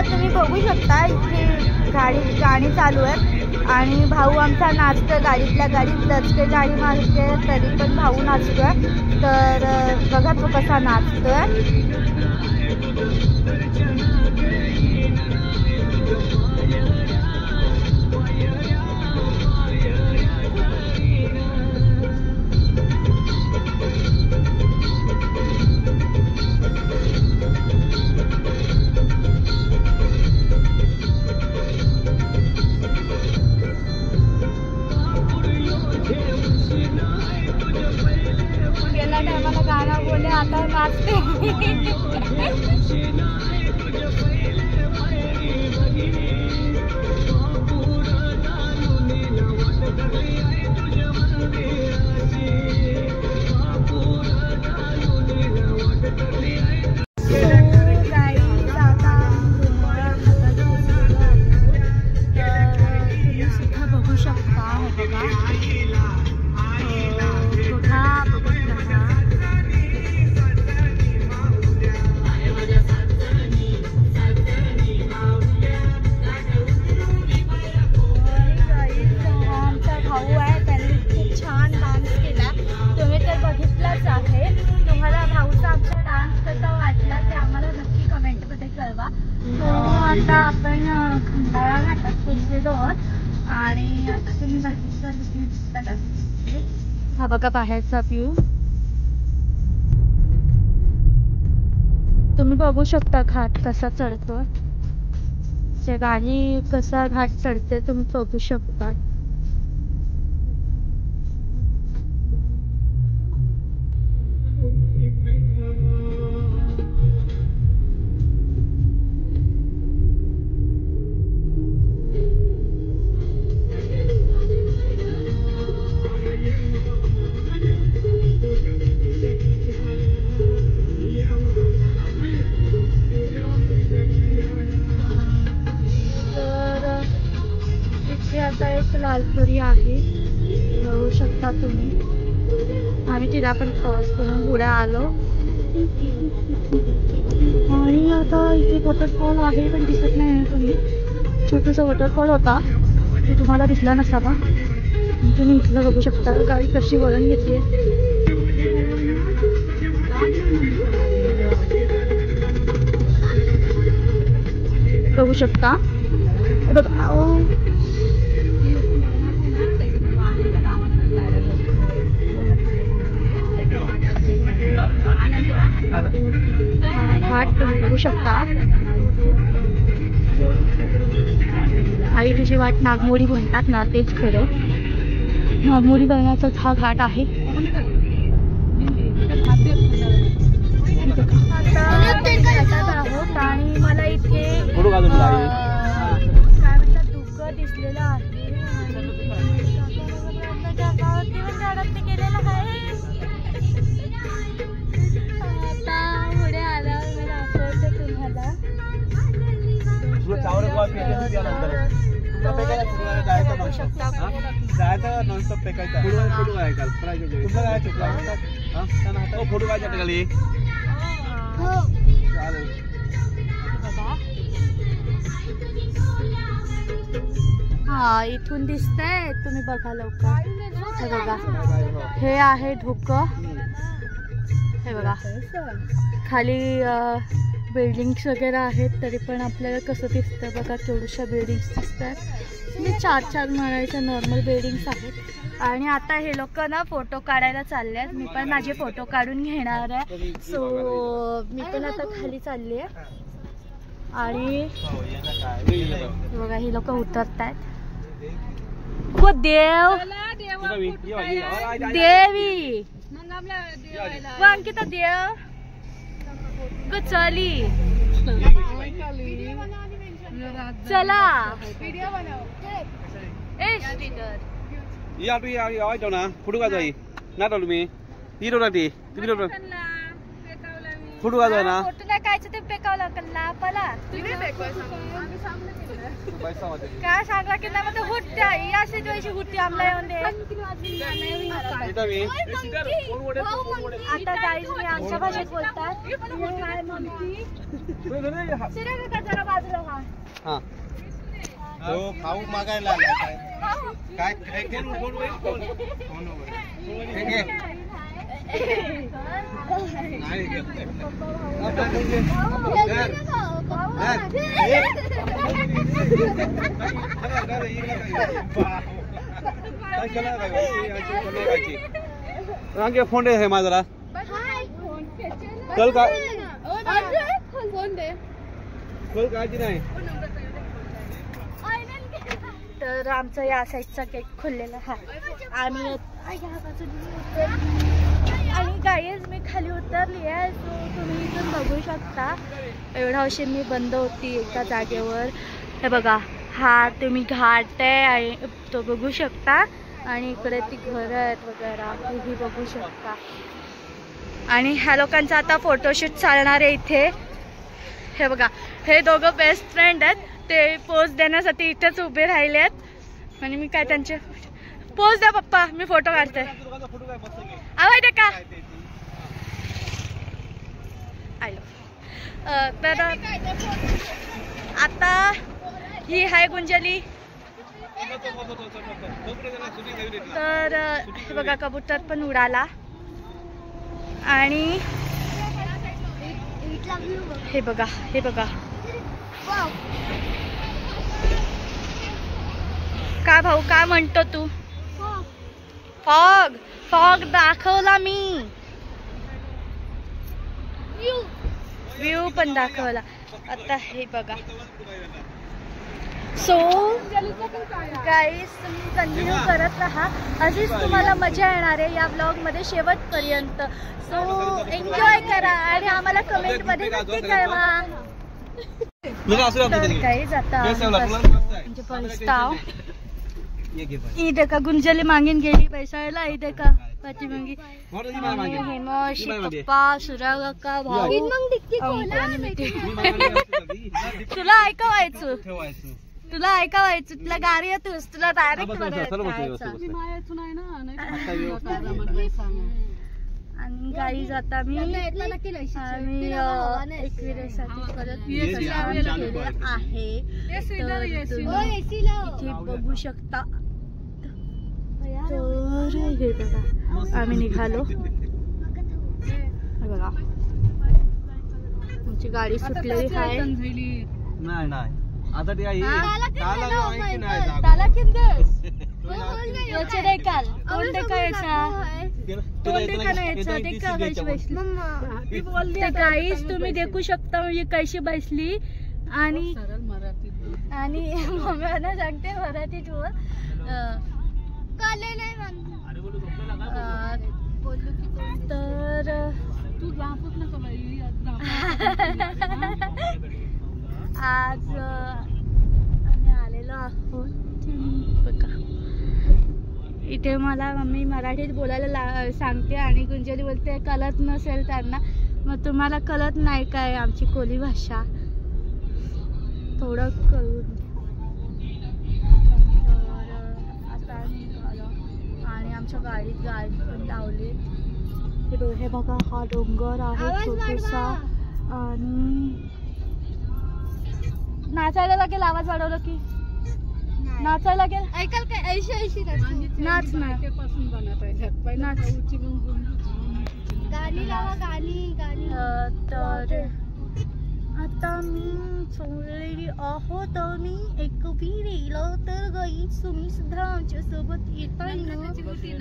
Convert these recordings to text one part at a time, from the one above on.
आता तुम्ही बघू शकता इथे गाणी चालू आहेत आणि भाऊ आमचा नाचतोय गाडीतल्या गाडीत दचके गाडी मारते तरी पण भाऊ नाचतोय. तर बघा तो कसा नाचतोय. गेल्या टायमाला गाणं बोले आता नाचते. आता आपण खंडाळा घाटात पोहोचलेलो आणि आता तुम्ही हा बघा बाहेरचा व्ह्यू तुम्ही बघू शकता. घाट कसा चढतो ते गाडी कसा घाट चढते तुम्ही बघू शकता. आता एक लालपरी आहे बघू शकता तुम्ही. आम्ही तिला पण क्रॉस करून पुढे आलो आणि आता इथे वॉटरफॉल आहे पण दिसत नाही. तुम्ही छोटासा वॉटरफॉल होता ते तुम्हाला दिसला नसावा. तुम्ही इथलं बघू शकता गाडी कशी वळण घेतली बघू शकता. घाट तुम्ही बघू शकता. आई तुझी वाट नागमोडी म्हणतात ना तेच खरं. नागमोडी बघण्याचाच हा घाट आहे. आहोत आणि मला इथे काय म्हणतात धुकं दिसलेलं आहे. गेलेलं आहे. हा इथून दिसतंय तुम्ही बघा लवकर. हे बघा हे आहे धुकं. हे बघा खाली बिल्डिंग्स वगैरे आहेत तरी पण आपल्याला कसं दिसतं बघा. केवढ्याशा बिल्डिंग्स दिसतात. म्हणजे 4-4 माळ्याच्या नॉर्मल बिल्डिंग्स आहेत. आणि आता हे लोक ना फोटो काढायला चालले आहेत. मी पण माझे फोटो काढून घेणार आहे. सो मी पण आता खाली चालली आहे आणि बघा ही लोक उतरत आहेत. हो देव देवी अंकिता देव चली चला फोटो काढाय ना तुम्ही फोटो काढाय ना फोटो काय ते पेकावला कल्ला पला काय सांगा की ना मग हुट्ट्या ही अशी दिवशी हुट्टी आमला येऊन आता गाईज मी आमच्या भाषेत बोलतात जरा बाजूला हा तो खाऊ मागायला आला काय काय फोन दे हेमा जरा कल काय कल काळजी नाही. तर आमचा या साईडचा केक खुललेला आहे आम्ही आणि गाईज मी खाली उतरली आहे. सो तुम्ही इथून बघू शकता एवढा उशीर मी बंद होती एका जागेवर. हे बघा हा तुम्ही घाट आहे आणि तो बघू शकता आणि इकडे ती घरं आहेत वगैरे तेही बघू शकता. आणि ह्या लोकांचा आता फोटोशूट चालणार आहे इथे. हे बघा हे दोघं बेस्ट फ्रेंड आहेत. ते पोज देण्यासाठी इथेच उभे राहिले आहेत आणि मी काय त्यांचे पोज द्या पप्पा मी फोटो काढते. आवाज दे का आलो. तर आता ही आहे गुंजली. तर हे बघा कबूतर पण उडाला आणि हे बघा हे बघा काय भाऊ काय म्हणतो तू. फॉग फॉग दाखवला मी व्ह्यू पण दाखवला. आता हे बघा. सो गाईस तुम्ही कंटिन्यू करत राहा अशीच तुम्हाला मजा येणार आहे या ब्लॉग मध्ये शेवटपर्यंत. सो एन्जॉय करा आणि आम्हाला कमेंट मध्ये नक्की कळवा. तर गाईस आता म्हणजे पस्ताव इथे का गुंजली मागीन गेली पैसायला इथे का पाठीमागी हेमोशी पप्पा सुरा काका भाऊ तुला ऐकावायचं तुला ऐकावायचं तुला गाडी येतोस तुला डायरेक्ट आणि गाई जाता मी आम्ही एकविरेसाठी परत केले आहे. इथे बघू शकता. तर हे बघा आम्ही निघालो. बघा आमची गाडी सुटलेली आहे. नाही नाही आता ते आहे त्याला किती याचे नाही काल कोण ते काय गाईस तुम्ही देखू शकता म्हणजे कशी बसली आणि आणि मम्मीला सांगते मराठीत बोल. तर आज आम्ही आलेलो आहोत बघा. इथे मला मम्मी मराठीत बोलायला सांगते आणि गुंजली बोलते कळत नसेल त्यांना. मग तुम्हाला कळत नाही काय आमची कोली भाषा थोडं कळून. आता आणि आमच्या गाडीत गाडी पण लावली. हे बघा हा डोंगर आहे छोटासा आणि नाचायला लागेल. आवाज वाढवलं की नाचायला लागेल. ऐकाल काय ऐशी नाच नाही गाणी लावा गाणी गाणी. तर आता मी सोडलेली आहोत मी एक विरेला. तर गाईस तुम्ही सुद्धा आमच्या सोबत येताय ना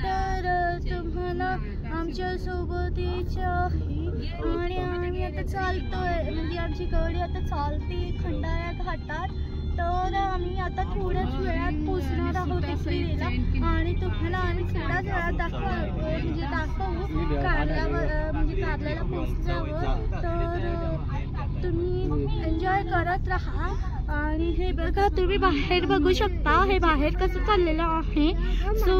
तर तुम्हाला आमच्या सोबत यायचे आहे. आणि आम्ही आता चालतोय म्हणजे आमची गाडी आता चालते खंडाळा घाटात. तर आम्ही आता थोड्याच वेळात पोचणार आहोत एकविरेला आणि तुम्हाला आम्ही थोड्याच वेळात दाखवू कारल्यावर म्हणजे कारल्याला पोचल्यावर. तर तुम्ही एन्जॉय करत राहा. आणि हे बघा तुम्ही बाहेर बघू शकता हे बाहेर कसं चाललेलं आहे. सो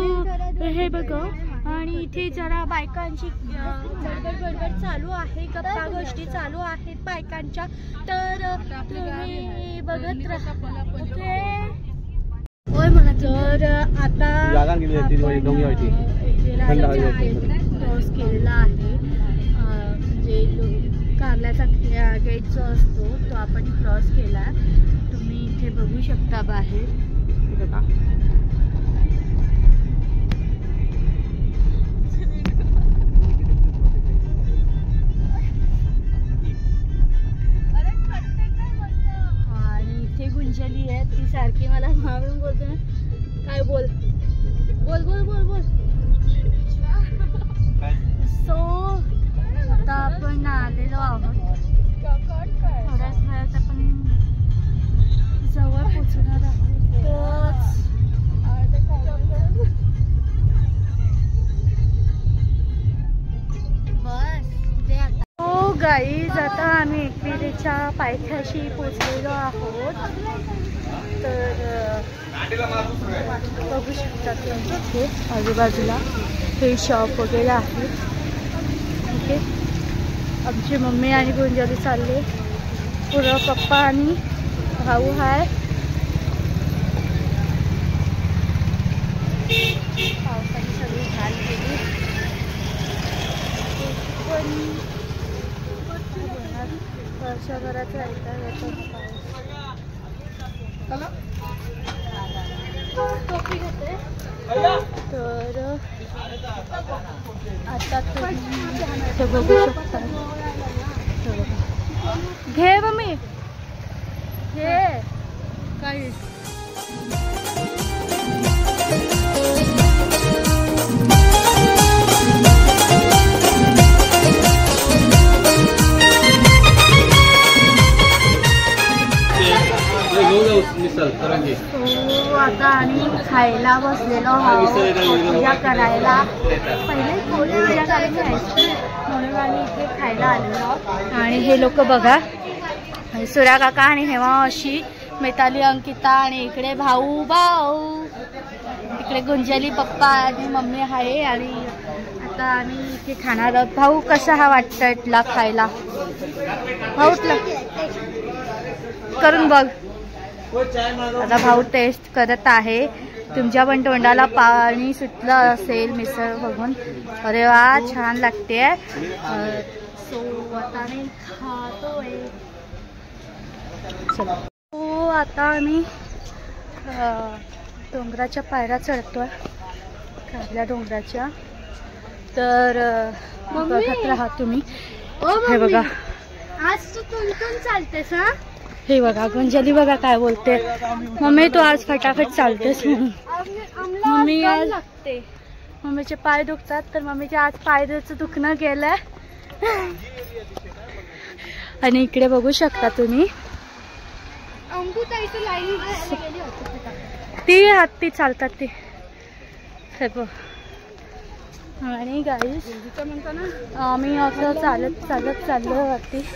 हे बघा आणि इथे जरा बायकांची बडबड चालू आहे, गप्पा गोष्टी चालू आहेत बायकांच्या. तर तुम्ही बघत राहा. होय म्हणा. तर आता क्रॉस केलेला आहे, म्हणजे कारल्याचा गेट जो असतो तो आपण क्रॉस केला. तुम्ही इथे बघू शकता बाहेर बघा. आणि इथे गुंजली आहे, ती सारखी मला मारून बोलते ना, काय बोल बोल बोल बोल बोल. सो आता आपण आलेलो आहोत, थोड्याच वेळात आपण जवळ पोचणार आहोत. हो गाईज, आता आम्ही एकविरेच्या पायथ्याशी पोचलेलो आहोत. तर बघू शकता तुम्ही आजूबाजूला हे शॉप वगैरे आहेत. ओके, आमची मम्मी आणि गुंजली चालले, पुढं पप्पा आणि भाऊ आहे. पावसाने सगळी घाल केली. वर्षभराचा एकदा येतो तर आता तुम्ही बघू शकता. घे मम्मी घे काय. आता आम्ही खायला बसलेलो आहोत, पूजा करायला. पहिले थोडी पूजा करायची आईस्क्रीम म्हणून आम्ही इथे खायला आलेलो. आणि हे लोक बघा, सूर्या काका आणि हेमा अशी, मिताली, अंकिता आणि इकडे भाऊ भाऊ, इकडे गुंजली पप्पा आणि मम्मी आहे. आणि आता आम्ही इथे खाणार आहोत. भाऊ कसा हा वाटतं इथला खायला? भाऊ करून बघ. आता भाऊ टेस्ट करत आहे. तुमच्या पण तोंडाला पाणी सुटलं असेल मिसळ बघून. अरे वा, छान लागते. सो आता मी खातोय. चला, हो आता आम्ही डोंगराच्या पायऱ्या चढतोय, कारल्या डोंगराच्या. तर बघत राहा तुम्ही. हे बघा, आज तू तुमतून चालतेस हा. हे बघा गुंजली बघा काय बोलते, मम्मी तू आज फटाफट चालतेस म्हणून. मम्मी आज लागते, मम्मीचे पाय दुखतात, तर मम्मीचे आज पायचं दुखणं गेलंय. आणि इकडे बघू शकता तुम्ही, ती हत्ती चालतात ती. आणि गाईस आम्ही असं चालत चालत चाललो वरती.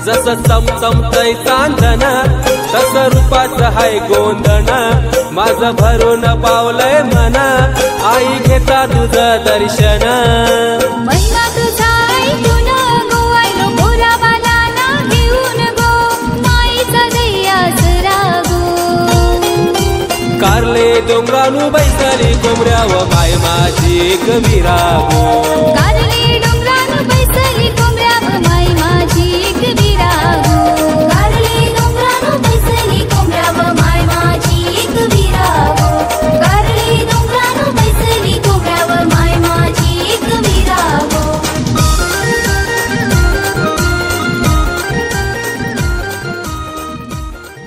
जसं चमचमतय चांदण, तसं रूपाचं हाय गोंधण. माझं भरून पावलंय मन, आई घेता तुझं दर्शन. महिमा तुझा ऐकून गो, आयलो गोरा बालाला घेऊन गो, माईचा दैयाच रागो. कारले डोंगरानु बैसली कोंबड्याव माय माझी कबीरा गो. कारले डोंगरानु बैसली कोंबड्याव माय माझी कबीरा गो. कारले डोंगरानु बैसली कोंबड्याव माय माझी कबीरा गो. कारले डोंगरानु बैसली कोंबड्याव माय माझी कबीरा गो.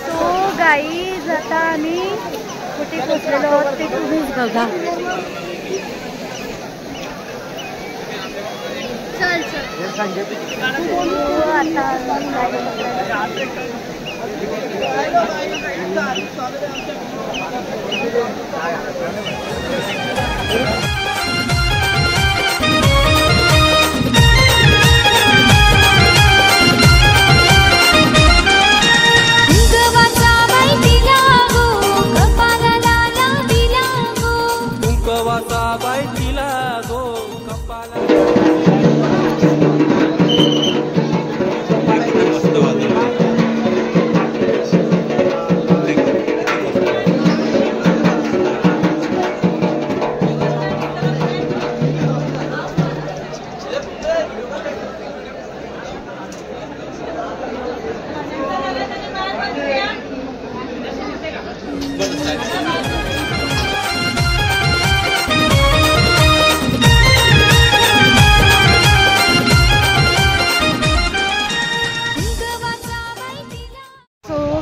तो गाईज आम्ही कुठे पोचलेलो आहोत ते तुम्हीच बघा. चल कुंकवाचा बाई तिला गो कपाला.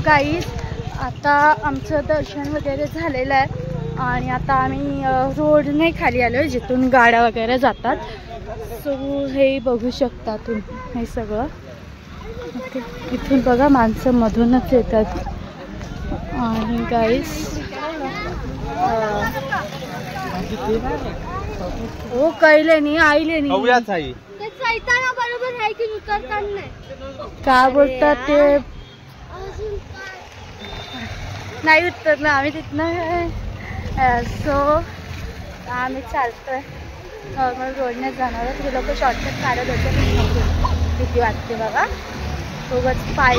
गाईज आता आमचं दर्शन वगैरे झालेलं आहे आणि आता आम्ही रोडने खाली आलो आहे जिथून गाड्या वगैरे जातात. सो हे बघू शकता तुम्ही हे सगळं. ओके, इथून बघा माणसं मधूनच येतात. आणि गाईज हो कळले नाही आईले नाही बरोबर आहे की का बोलतात ते नाही उतरलं आम्ही तिथनं. सो आम्ही चालतोय नॉर्मल रोडने जाणार आहोत. हे लोक शॉर्टकट काढत होते. भीती वाटते बघा उगाच पाय.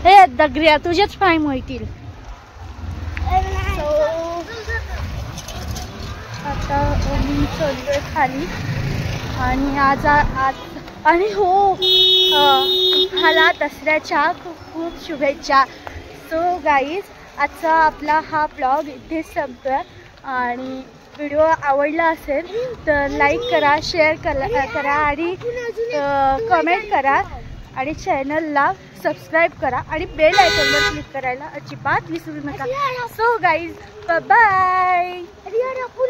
हे दगड्या तुझेच पाय मोडतील. आता मी चलतोय खाली आणि आज आणि हो मला दसऱ्याच्या खूप खूप शुभेच्छा. सो गाईज आजचा आपला हा ब्लॉग इथेच संपतोय आणि व्हिडिओ आवडला असेल तर लाईक करा, शेअर करा आणि कमेंट करा आणि चॅनलला सबस्क्राईब करा आणि बेल आयकॉनवर क्लिक करायला अजिबात विसरू नका. So guys bye.